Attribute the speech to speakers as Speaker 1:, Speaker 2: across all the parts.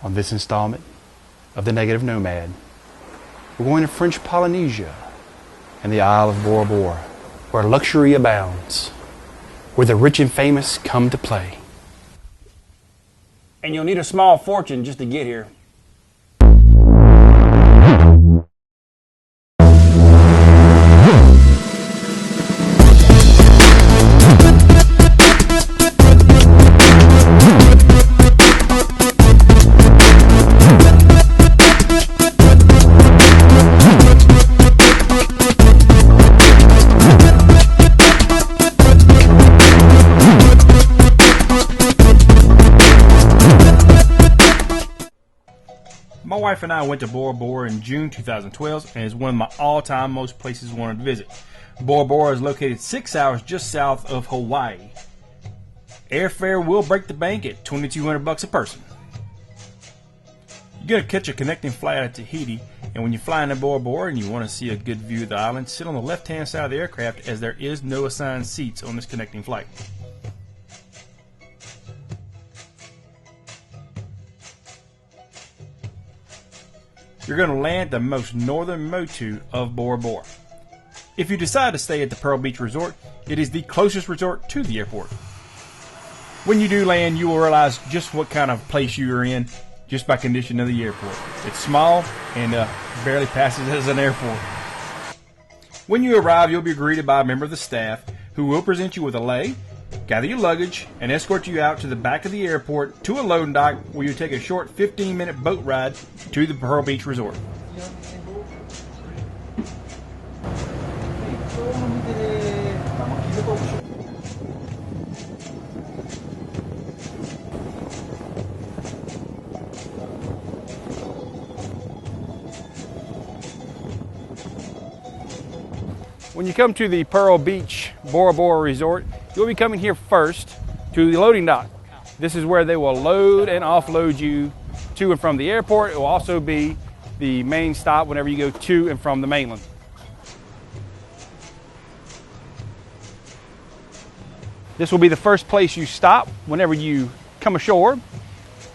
Speaker 1: On this installment of The Negative Nomad, we're going to French Polynesia and the Isle of Bora Bora, where luxury abounds, where the rich and famous come to play. And you'll need a small fortune just to get here.
Speaker 2: My wife and I went to Bora Bora in June 2012 and is one of my all-time most places I wanted to visit. Bora Bora is located 6 hours just south of Hawaii. Airfare will break the bank at $2,200 a person. You're going to catch a connecting flight out of Tahiti, and when you fly into Bora Bora and you want to see a good view of the island, sit on the left-hand side of the aircraft as there is no assigned seats on this connecting flight. You're going to land at the most northern motu of Bora Bora. If you decide to stay at the Pearl Beach Resort, it is the closest resort to the airport. When you do land, you will realize just what kind of place you are in just by condition of the airport. It's small and barely passes as an airport. When you arrive, you'll be greeted by a member of the staff who will present you with a lei, gather your luggage, and escort you out to the back of the airport to a loading dock where you take a short 15-minute boat ride to the Pearl Beach Resort.
Speaker 1: When you come to the Pearl Beach Bora Bora Resort, you'll be coming here first to the loading dock. This is where they will load and offload you to and from the airport. It will also be the main stop whenever you go to and from the mainland. This will be the first place you stop whenever you come ashore.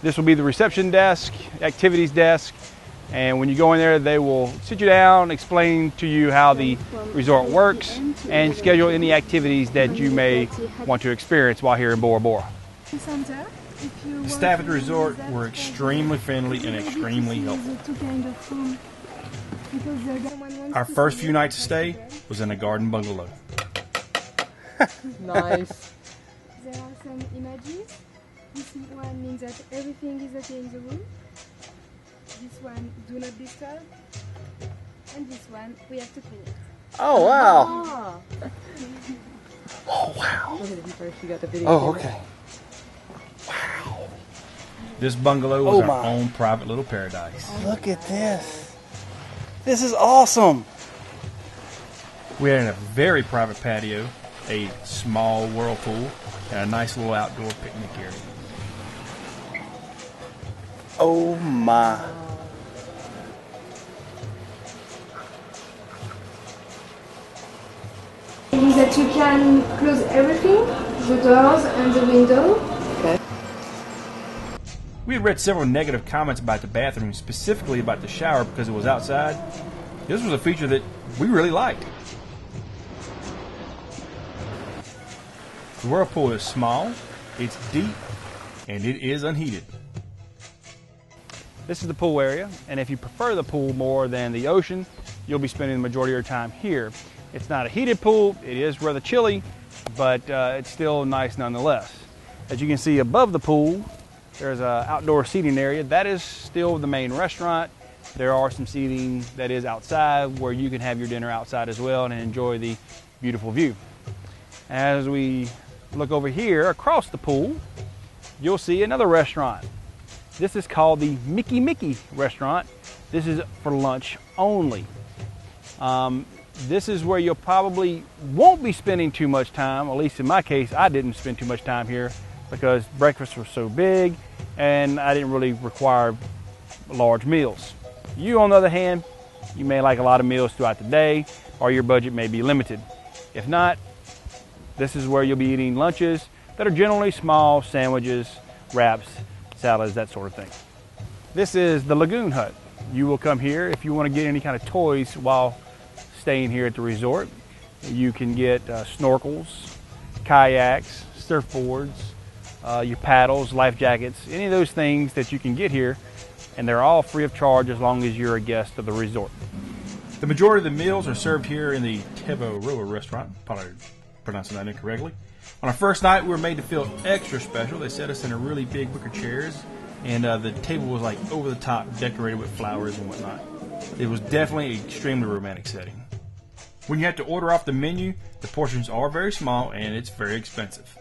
Speaker 1: This will be the reception desk, activities desk, and when you go in there, they will sit you down, explain to you how the resort works, and schedule any activities that you may want to experience while here in Bora Bora.
Speaker 2: The staff at the resort were extremely friendly and extremely helpful. Our first few nights of stay was in a garden bungalow.
Speaker 3: Nice.
Speaker 4: There are some images. This one means that everything is okay in the room. This one, do not disturb. And this one, we have to clean it.
Speaker 1: Oh, wow.
Speaker 3: Ah.
Speaker 1: Oh, wow.
Speaker 3: Look at it first. You got the video.
Speaker 1: Oh, okay. Wow.
Speaker 2: This bungalow was our own private little paradise.
Speaker 1: Look at this. This is awesome.
Speaker 2: We had a very private patio, a small whirlpool, and a nice little outdoor picnic area.
Speaker 1: Oh, my.
Speaker 4: Means that you can close everything, the doors and the window.
Speaker 3: Okay.
Speaker 2: We had read several negative comments about the bathroom, specifically about the shower because it was outside. This was a feature that we really liked. The whirlpool is small, it's deep, and it is unheated.
Speaker 1: This is the pool area, and if you prefer the pool more than the ocean, you'll be spending the majority of your time here. It's not a heated pool, it is rather chilly, but it's still nice nonetheless. As you can see above the pool, there's an outdoor seating area. That is still the main restaurant. There are some seating that is outside where you can have your dinner outside as well and enjoy the beautiful view. As we look over here across the pool, you'll see another restaurant. This is called the Mickey restaurant. This is for lunch only. This is where you'll probably won't be spending too much time. At least in my case, I didn't spend too much time here because breakfast was so big and I didn't really require large meals. You, on the other hand, you may like a lot of meals throughout the day, or your budget may be limited. If not, this is where you'll be eating lunches that are generally small sandwiches, wraps, salads, that sort of thing. This is the Lagoon Hut. You will come here if you want to get any kind of toys while staying here at the resort. You can get snorkels, kayaks, surfboards, your paddles, life jackets, any of those things that you can get here, and they're all free of charge as long as you're a guest of the resort.
Speaker 2: The majority of the meals are served here in the Roa restaurant. Probably pronouncing that incorrectly. On our first night, we were made to feel extra special. They set us in a really big wicker chairs, and the table was like over the top, decorated with flowers and whatnot. It was definitely an extremely romantic setting. When you have to order off the menu, the portions are very small and it's very expensive.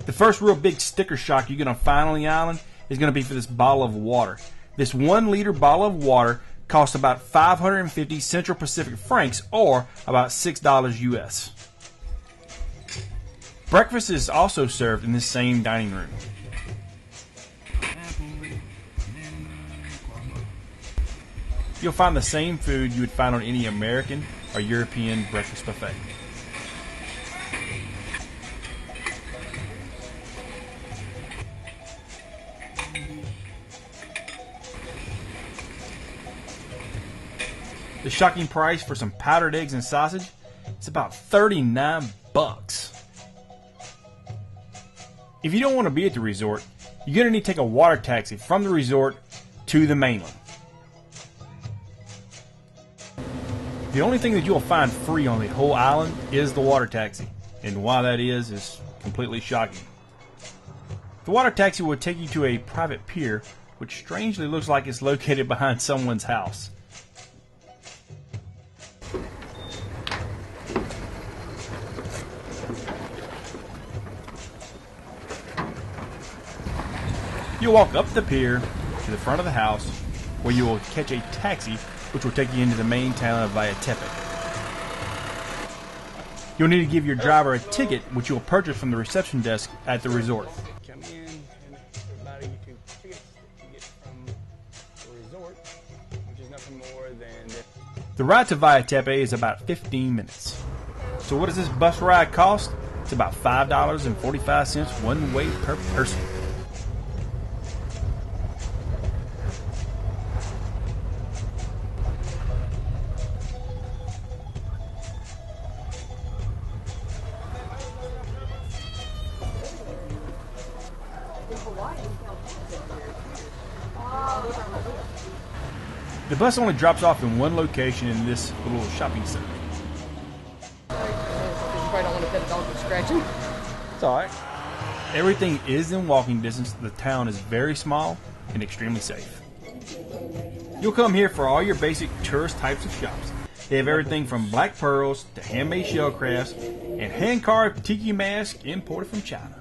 Speaker 2: The first real big sticker shock you're going to find on the island is going to be for this bottle of water. This 1 liter bottle of water costs about 550 Central Pacific francs, or about $6 US. Breakfast is also served in this same dining room. You'll find the same food you would find on any American or European breakfast buffet. The shocking price for some powdered eggs and sausage is about $39 bucks. If you don't want to be at the resort, you're going to need to take a water taxi from the resort to the mainland. The only thing that you'll find free on the whole island is the water taxi, and why that is completely shocking. The water taxi will take you to a private pier, which strangely looks like it's located behind someone's house. You'll walk up the pier to the front of the house, where you will catch a taxi which will take you into the main town of Vaitepe. You'll need to give your driver a ticket, which you'll purchase from the reception desk at the resort.
Speaker 1: Come in and everybody get two tickets that you get from the resort, which is nothing more than...
Speaker 2: The ride to Vaitepe is about 15 minutes. So what does this bus ride cost? It's about $5.45 one way per person. The bus only drops off in one location in this little shopping center.
Speaker 3: You probably don't want to pet a dog with scratching.
Speaker 1: It's alright.
Speaker 2: Everything is in walking distance. The town is very small and extremely safe. You'll come here for all your basic tourist types of shops. They have everything from black pearls to handmade shell crafts and hand-carved tiki masks imported from China.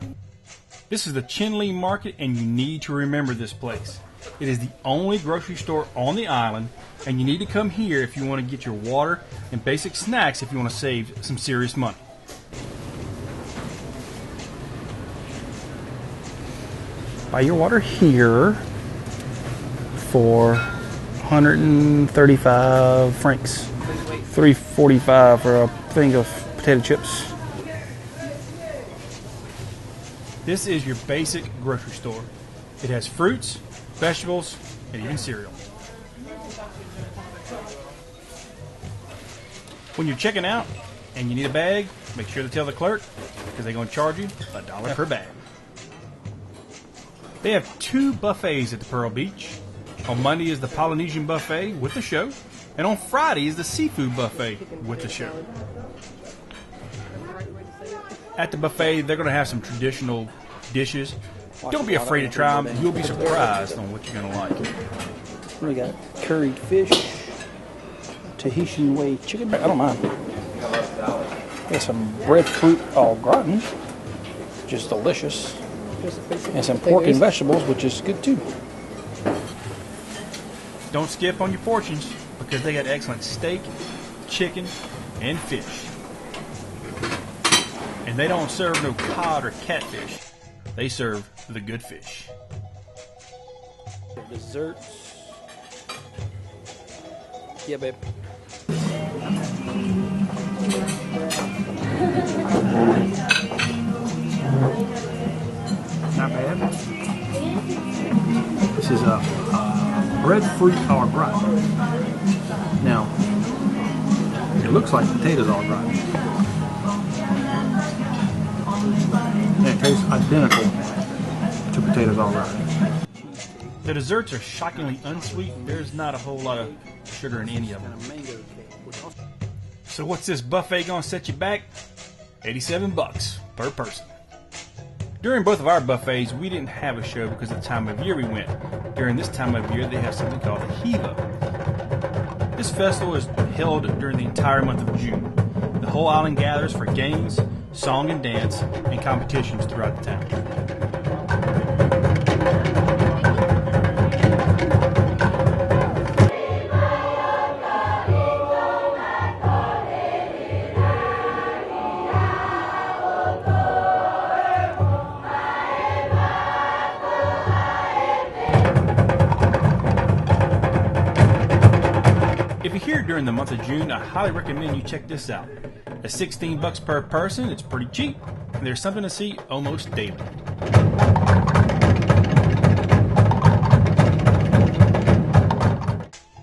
Speaker 2: This is the Chinle Market, and you need to remember this place. It is the only grocery store on the island, and you need to come here if you want to get your water and basic snacks if you want to save some serious money.
Speaker 1: Buy your water here for 135 francs. $3.45 for a thing of potato chips.
Speaker 2: This is your basic grocery store. It has fruits, vegetables, and even cereal. When you're checking out and you need a bag, make sure to tell the clerk, because they're going to charge you $1 per bag. They have 2 buffets at the Pearl Beach. On Monday is the Polynesian Buffet with the show, and on Friday is the Seafood Buffet with the show. At the buffet, they're going to have some traditional dishes. Don't be afraid to try them. You'll be surprised on what you're going to like.
Speaker 5: We got curried fish, Tahitian way chicken. I don't mind. Got some breadfruit au gratin, which is delicious, and some pork and vegetables, which is good too.
Speaker 2: Don't skip on your portions, because they got excellent steak, chicken, and fish. And they don't serve no cod or catfish. They serve the good fish.
Speaker 5: Desserts. Yeah, babe.
Speaker 1: Not bad. This is a
Speaker 5: breadfruit au gratin. Now, it looks like potatoes au gratin. And it tastes identical to potatoes au gratin.
Speaker 2: The desserts are shockingly unsweet. There's not a whole lot of sugar in any of them. So what's this buffet gonna set you back? $87 per person. During both of our buffets, we didn't have a show because of the time of year we went. During this time of year, they have something called the Hilo. This festival is held during the entire month of June. The whole island gathers for games, song and dance, and competitions throughout the town. If you're here during the month of June, I highly recommend you check this out. At $16 per person, it's pretty cheap, and there's something to see almost daily.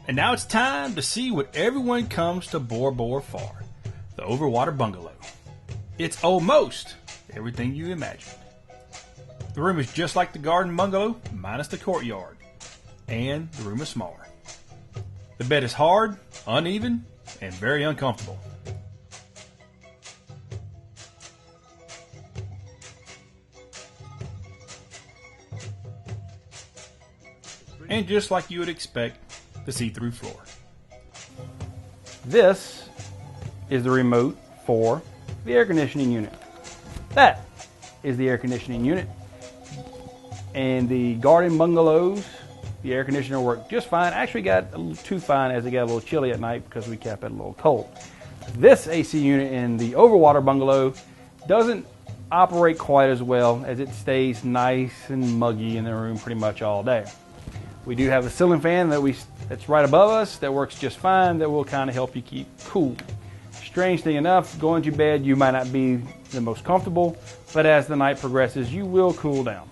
Speaker 2: And now it's time to see what everyone comes to Bora Bora for, the Overwater Bungalow. It's almost everything you imagined. The room is just like the garden bungalow, minus the courtyard, and the room is smaller. The bed is hard, uneven, and very uncomfortable. And just like you would expect, the see-through floor.
Speaker 1: This is the remote for the air conditioning unit. That is the air conditioning unit. And the garden bungalows, the air conditioner worked just fine. Actually got a little too fine as it got a little chilly at night because we kept it a little cold. This AC unit in the Overwater Bungalow doesn't operate quite as well, as it stays nice and muggy in the room pretty much all day. We do have a ceiling fan that's right above us that works just fine, that will kind of help you keep cool. Strange thing enough, going to bed you might not be the most comfortable, but as the night progresses you will cool down.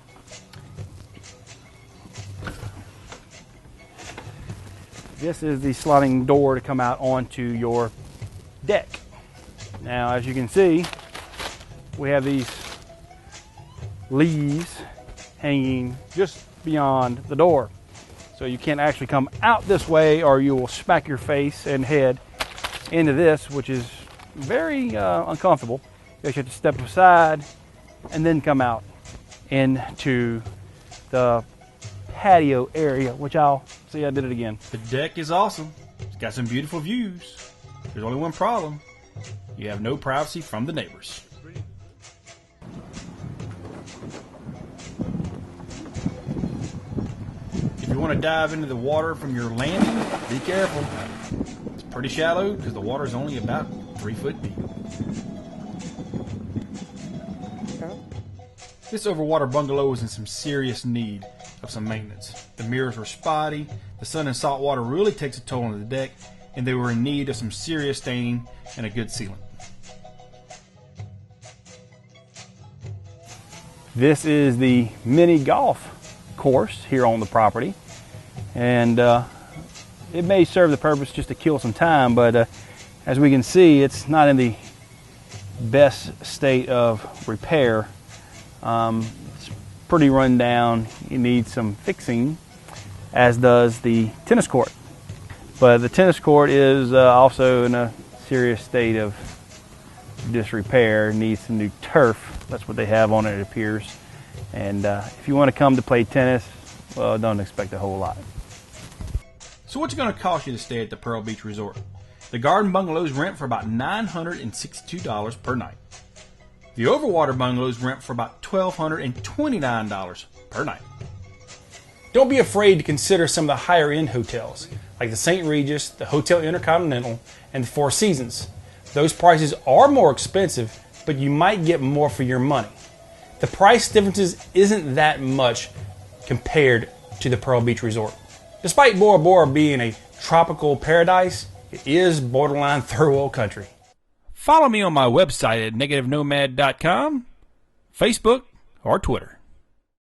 Speaker 1: This is the sliding door to come out onto your deck. Now, as you can see, we have these leaves hanging just beyond the door. So you can't actually come out this way or you will smack your face and head into this, which is very uncomfortable. You have to step aside and then come out into the patio area, which I'll see. I did it again.
Speaker 2: The deck is awesome. It's got some beautiful views. There's only one problem. You have no privacy from the neighbors. If you want to dive into the water from your landing, be careful. It's pretty shallow because the water is only about 3 foot deep. This Overwater Bungalow is in some serious need of some maintenance. The mirrors were spotty, the sun and salt water really takes a toll on the deck, and they were in need of some serious staining and a good sealant.
Speaker 1: This is the mini golf course here on the property, and it may serve the purpose just to kill some time, but as we can see, it's not in the best state of repair. It's pretty run down. It needs some fixing, as does the tennis court. But the tennis court is also in a serious state of disrepair. Needs some new turf. That's what they have on it, it appears. And if you want to come to play tennis, well, don't expect a whole lot.
Speaker 2: So what's it going to cost you to stay at the Pearl Beach Resort? The garden bungalows rent for about $962 per night. The Overwater Bungalows rent for about $1,229 per night.
Speaker 5: Don't be afraid to consider some of the higher end hotels, like the St. Regis, the Hotel Intercontinental, and the Four Seasons. Those prices are more expensive, but you might get more for your money. The price differences isn't that much compared to the Pearl Beach Resort. Despite Bora Bora being a tropical paradise, it is borderline third world country.
Speaker 2: Follow me on my website at negativenomad.com, Facebook, or Twitter.